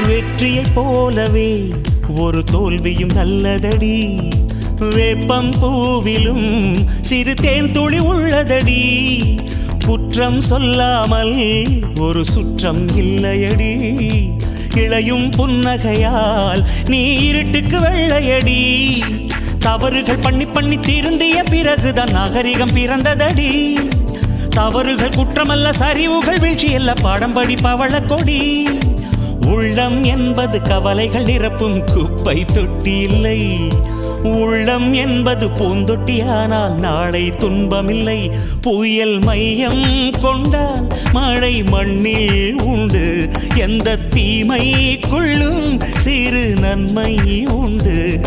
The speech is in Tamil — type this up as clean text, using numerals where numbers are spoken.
வெற்றியைப் போலவே ஒரு தோல்வியும் நல்லதடி. வேப்பம் பூவிலும் சிறு தேன் துளி உள்ளதடி. குற்றம் சொல்லாமல் ஒரு சுற்றம் இல்லையடி. இளையும் புன்னகையால் நீ இருட்டுக்கு வெள்ளையடி. தவறுகள் பண்ணி பண்ணி திருந்திய பிறகுதான் நாகரிகம் பிறந்ததடி. தவறுகள் குற்றமல்ல, சரிவுகள் வீழ்ச்சியல்ல, பாடம்படி பவள கொடி. உள்ளம் என்பது கவலைகள் நிரப்பும் குப்பை தொட்டி இல்லை. உள்ளம் என்பது பூந்தொட்டியானால் நாளை துன்பமில்லை. புயல் மையம் கொண்டால் மழை மண்ணில் உண்டு. எந்த தீமைக்குள்ளும் சிறு நன்மை உண்டு.